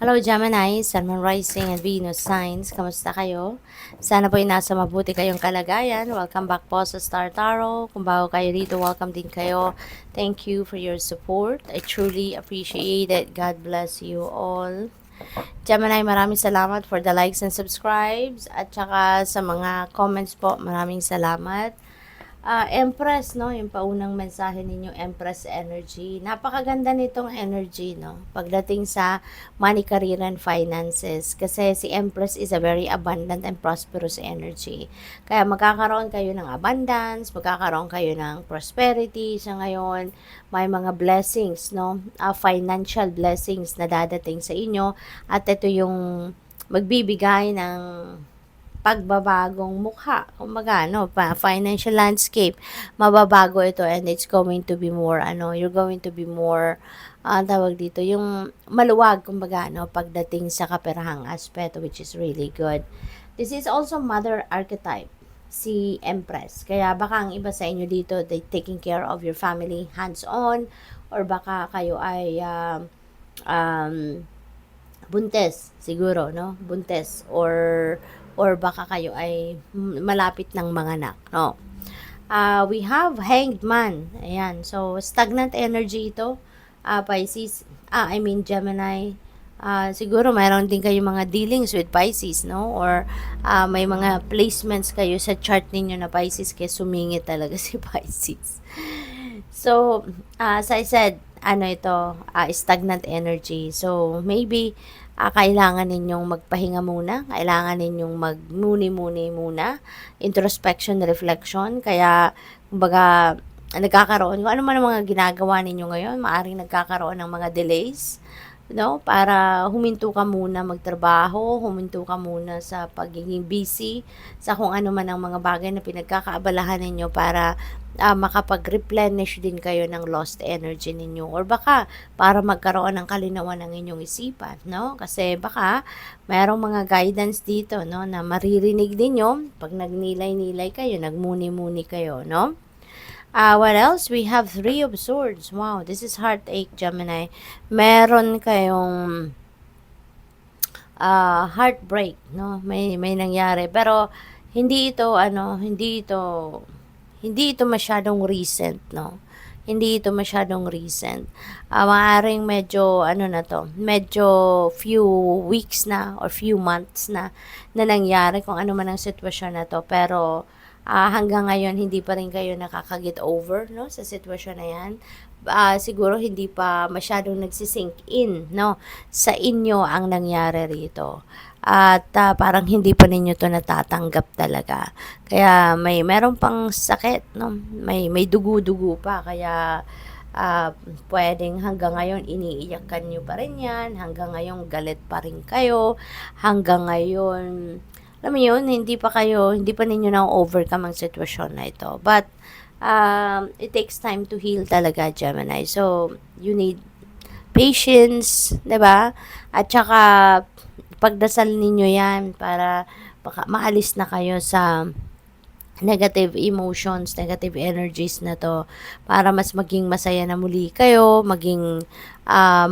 Hello Gemini, Sun, Moon Rising and Venus Signs. Kamusta kayo? Sana po ay nasa mabuti kayong kalagayan. Welcome back po sa Star Tarot. Kung bago kayo dito, welcome din kayo. Thank you for your support. I truly appreciate it. God bless you all. Gemini, maraming salamat for the likes and subscribes. At saka sa mga comments po, maraming salamat. Empress, no? Yung paunang mensahe ninyo, Empress energy. Napakaganda nitong energy, no? Pagdating sa money, career, and finances. Kasi si Empress is a very abundant and prosperous energy. Kaya magkakaroon kayo ng abundance, magkakaroon kayo ng prosperity sa ngayon. May mga blessings, no? Financial blessings na dadating sa inyo. At ito yung magbibigay ng pagbabagong mukha. Kumbaga, financial landscape, mababago ito and it's going to be more, you're going to be more, tawag dito, yung maluwag, kumbaga, pagdating sa kaperahang aspect, which is really good. This is also mother archetype, si Empress. Kaya baka ang iba sa inyo dito, they taking care of your family hands-on, or baka kayo ay, buntes siguro, no? Buntes or baka kayo ay malapit ng mga anak, no? We have Hanged Man. Ayan. So, stagnant energy ito. Pisces. I mean, Gemini. Siguro mayroon din kayo mga dealings with Pisces, no? Or may mga placements kayo sa chart ninyo na Pisces, kaya sumingit talaga si Pisces. So, as I said, ito, stagnant energy. So, maybe, kailangan ninyong magpahinga muna, kailangan ninyong magmuni-muni muna, introspection, reflection, kaya, kumbaga, nagkakaroon, kung ano man ang mga ginagawa ninyo ngayon, maaring nagkakaroon ng mga delays, no? Para huminto ka muna magtrabaho, huminto ka muna sa pagiging busy, sa kung ano man ang mga bagay na pinagkakaabalahan ninyo para makapag-replenish din kayo ng lost energy ninyo, or baka para magkaroon ng kalinawan ng inyong isipan, no? Kasi baka mayroong mga guidance dito, no, na maririnig din nyo pag nagnilay-nilay kayo, nagmuni-muni kayo, no? What else? We have Three of Swords. Wow, this is heartache, Gemini. Meron kayong heartbreak, no? May nangyari, pero hindi ito masyadong recent, no? Hindi ito masyadong recent. Maaaring medyo medyo few weeks na or few months na nangyari kung ano man ang sitwasyon na to, pero hanggang ngayon hindi pa rin kayo nakaka-get over, no, sa sitwasyon na yan. Siguro hindi pa masyadong nagsisink in, no, sa inyo ang nangyari rito. At parang hindi pa ninyo to natatanggap talaga. Kaya meron pang sakit, no? May dugo-dugo pa, kaya pwedeng hanggang ngayon iniiyakan nyo pa rin yan, hanggang ngayon galit pa rin kayo, hanggang ngayon, alam mo yun, hindi pa ninyo na-overcome ang sitwasyon na ito. But, it takes time to heal talaga, Gemini. So, you need patience, 'di ba? At saka pagdasal ninyo 'yan para maalis na kayo sa negative emotions, negative energies na to, para mas maging masaya na muli kayo, maging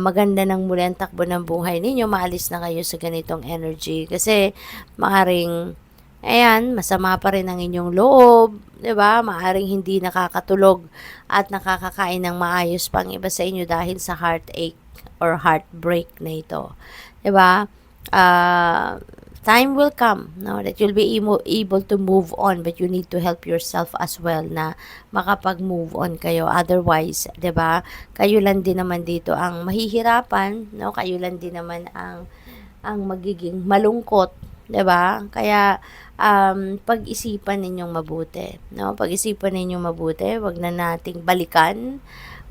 maganda ng muli ang takbo ng buhay ninyo, maalis na kayo sa ganitong energy. Kasi maaring, ayan, masama pa rin ang inyong loob, 'di ba? Maaring hindi nakakatulog at nakakakain ng maayos pang iba sa inyo dahil sa heartache or heartbreak na ito. 'Di ba? Uh, Time will come, no, that you'll be able to move on, but you need to help yourself as well na makapag-move on kayo. Otherwise, 'di ba? Kayo lang din naman dito ang mahihirapan, no? Kayo lang din naman ang magiging malungkot, 'di ba? Kaya pag-isipan ninyong mabuti, no? Pag-isipan ninyong mabuti, 'wag na nating balikan.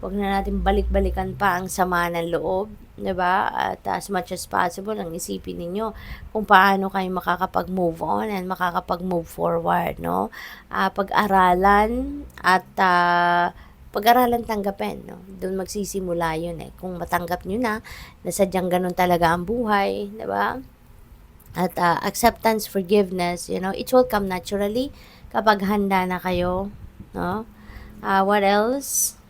Wag na natin balik-balikan pa ang sama ng loob, 'di ba? At as much as possible, ang isipin ninyo kung paano kayo makakapag-move on and makakapag-move forward, no? Pag-aralan at pag-aralan tanggapin, no? Doon magsisimula 'yun eh. Kung matanggap niyo na sadyang ganun talaga ang buhay, 'di ba? At acceptance, forgiveness, it will come naturally kapag handa na kayo, no? What else?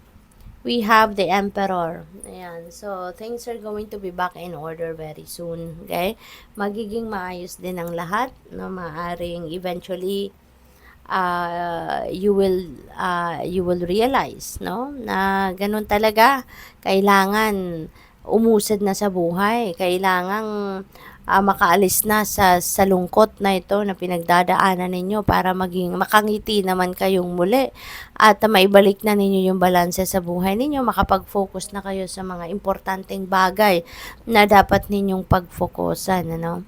we have the Emperor. Ayan. So, things are going to be back in order very soon. Okay? Magiging maayos din ang lahat na maaring eventually you will realize, no, na ganun talaga. Kailangan umusad na sa buhay. Kailangang makaalis na sa lungkot na ito na pinagdadaanan ninyo para maging makangiti naman kayong muli at maibalik na ninyo yung balanse sa buhay ninyo, makapag-focus na kayo sa mga importanteng bagay na dapat ninyong pag-focusan, ano.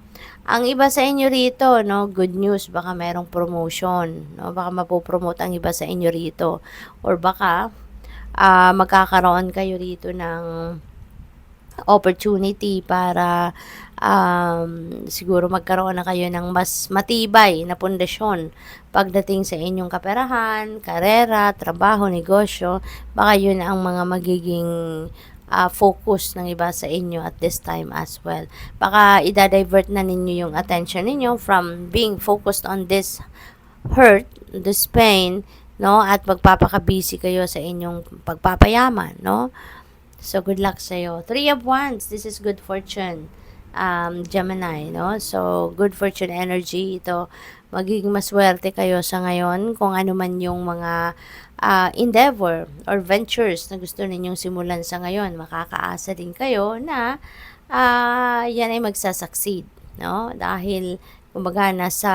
Ang iba sa inyo rito, no, good news, baka merong promotion, no, baka mapopromote ang iba sa inyo rito, or baka magkakaroon kayo rito ng opportunity para siguro magkaroon na kayo ng mas matibay na pundasyon pagdating sa inyong kaperahan, karera, trabaho, negosyo. Baka yun ang mga magiging focus ng iba sa inyo at this time as well. Baka i-divert na ninyo yung attention ninyo from being focused on this hurt, this pain, no, at magpapaka-busy kayo sa inyong pagpapayaman, no. So, good luck sa'yo. Three of Wands, this is good fortune. Gemini, no? So, good fortune energy. Ito, magiging maswerte kayo sa ngayon kung ano man yung mga endeavor or ventures na gusto ninyong simulan sa ngayon. Makakaasa din kayo na yan ay magsasucceed, no? Dahil, kumbaga, nasa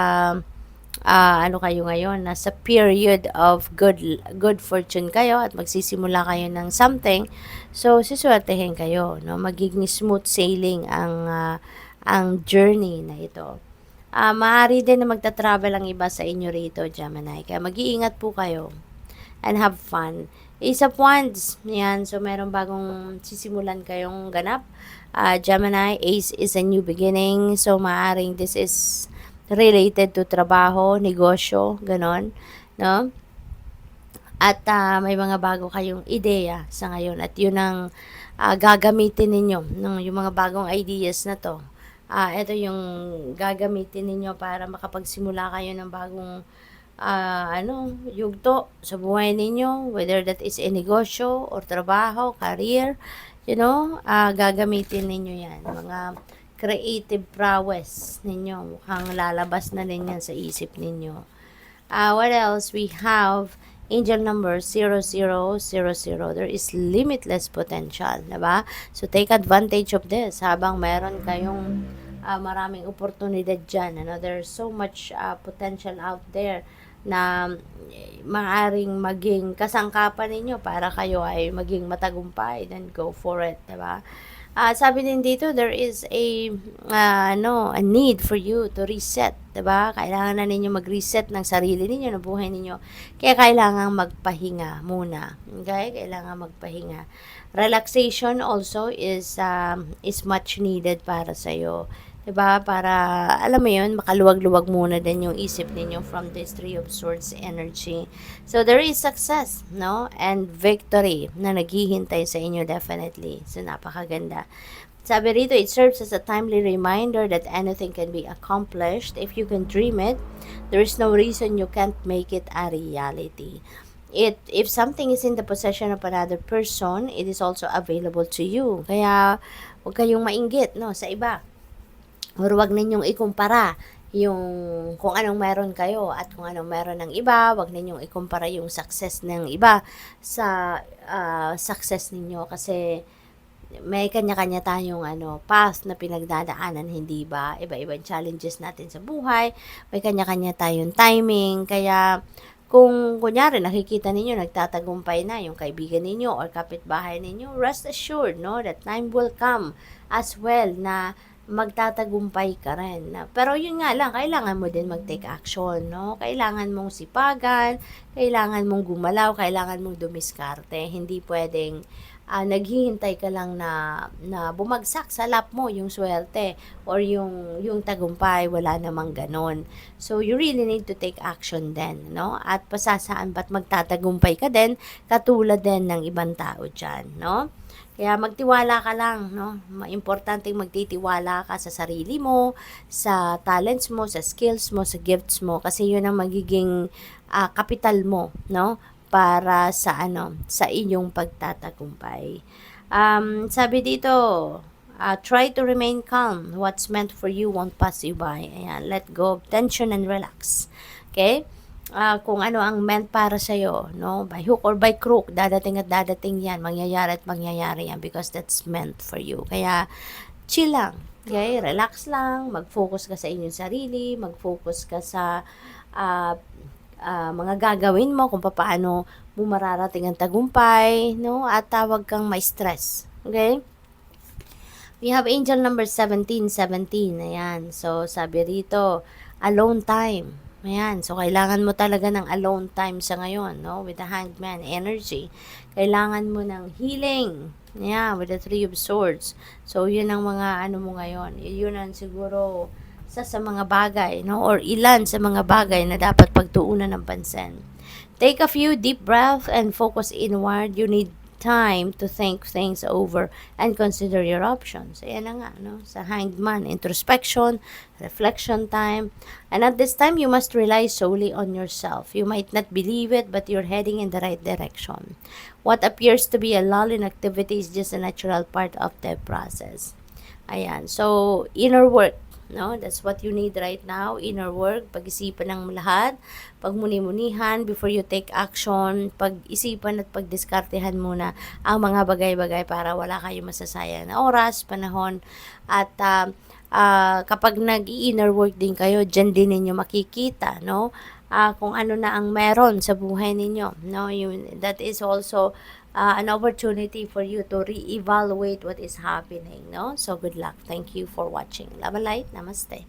ano kayo ngayon, nasa period of good fortune kayo at magsisimula kayo ng something. So, siswertehin kayo, no? Magiging smooth sailing ang journey na ito. Maaari din na magta-travel ang iba sa inyo rito, Gemini. Kaya mag-iingat po kayo and have fun. Ace of Wands, yan. So, meron bagong sisimulan kayong ganap. Gemini, Ace is a new beginning. So, maaring this is related to trabaho, negosyo, ganon, no? At may mga bago kayong ideya sa ngayon at yun ang gagamitin ninyo, no? Yung mga bagong ideas na to. Ito yung gagamitin ninyo para makapagsimula kayo ng bagong yugto sa buhay ninyo, whether that is a negosyo or trabaho, career, gagamitin ninyo yan. Mga creative prowess ninyo. Mukhang lalabas na din yan sa isip ninyo. What else? We have angel number 0000. There is limitless potential, diba? So, take advantage of this habang meron kayong maraming oportunidad dyan. There's so much potential out there na maaaring maging kasangkapan ninyo para kayo ay maging matagumpay. Then, go for it, diba? Sabi din dito, there is a need for you to reset, 'di ba? Kailangan na ninyo mag-reset ng sarili ninyo, ng buhay ninyo. Kaya kailangan magpahinga muna. Okay? Kailangan magpahinga. Relaxation also is much needed para sa iyo. 'Di ba? Para alam mo 'yun, makaluwag-luwag muna din yung isip ninyo from this Three of Swords energy. So there is success, no? And victory na naghihintay sa inyo definitely. So napakaganda. Sabi rito, it serves as a timely reminder that anything can be accomplished if you can dream it. There is no reason you can't make it a reality. If something is in the possession of another person, it is also available to you. Kaya huwag kayong mainggit, no, sa iba. Or wag ninyong ikumpara yung kung anong meron kayo at kung anong meron ng iba. Wag ninyong ikumpara yung success ng iba sa success ninyo kasi may kanya-kanya tayong path na pinagdadaanan, hindi ba? Iba-ibang challenges natin sa buhay. May kanya-kanya tayong timing. Kaya kung kunyari nakikita ninyo nagtatagumpay na yung kaibigan ninyo or kapitbahay ninyo, rest assured, no, that time will come as well na magtatagumpay ka rin. Pero yun nga lang, kailangan mo din mag-take action, no? Kailangan mong sipagan, kailangan mong gumalaw, kailangan mong dumiskarte. Hindi pwedeng naghihintay ka lang na bumagsak sa lap mo yung swerte or yung tagumpay, wala namang ganon. So, you really need to take action then, no? At pasasaan ba't magtatagumpay ka din, katulad din ng ibang tao dyan, no? Kaya magtiwala ka lang, no? Importanteng magtitiwala ka sa sarili mo, sa talents mo, sa skills mo, sa gifts mo kasi 'yun ang magiging kapital mo, no? para sa sa inyong pagtatagumpay. Sabi dito, try to remain calm. What's meant for you won't pass you by. Ayan, let go of tension and relax. Okay? Kung ano ang meant para sa'yo, no? By hook or by crook, dadating at dadating yan. Mangyayari at mangyayari yan because that's meant for you. Kaya, chill lang. Okay? Relax lang. Mag-focus ka sa inyong sarili. Mag-focus ka sa mga gagawin mo, kung paano mo mararating ang tagumpay, no? At tawag kang may stress. Okay? We have angel number 1717. Ayan. So, sabi rito, alone time. Ayan. So, kailangan mo talaga ng alone time sa ngayon, no? With the hanged man energy. Kailangan mo ng healing. Yeah, with the three of swords. So, yun ang mga mo ngayon. Yun ang siguro sa mga bagay, no? Or ilan sa mga bagay na dapat pagtuunan ng pansin. Take a few deep breaths and focus inward. You need time to think things over and consider your options. Ayan na nga, no? Sa hanged man, introspection, reflection time. And at this time, you must rely solely on yourself. You might not believe it, but you're heading in the right direction. What appears to be a lull in activity is just a natural part of the process. Ayan. So, inner work. No, that's what you need right now, inner work, pag-isipan ng lahat, pagmuni-munihan before you take action, pag-isipan at pagdiskartehan muna ang mga bagay-bagay para wala kayong masasayang na oras, panahon, at kapag nag-inner work din kayo, dyan din ninyo makikita, no, kung ano na ang meron sa buhay ninyo, no, that is also an opportunity for you to re-evaluate what is happening, no? So, good luck. Thank you for watching. Love and light. Namaste.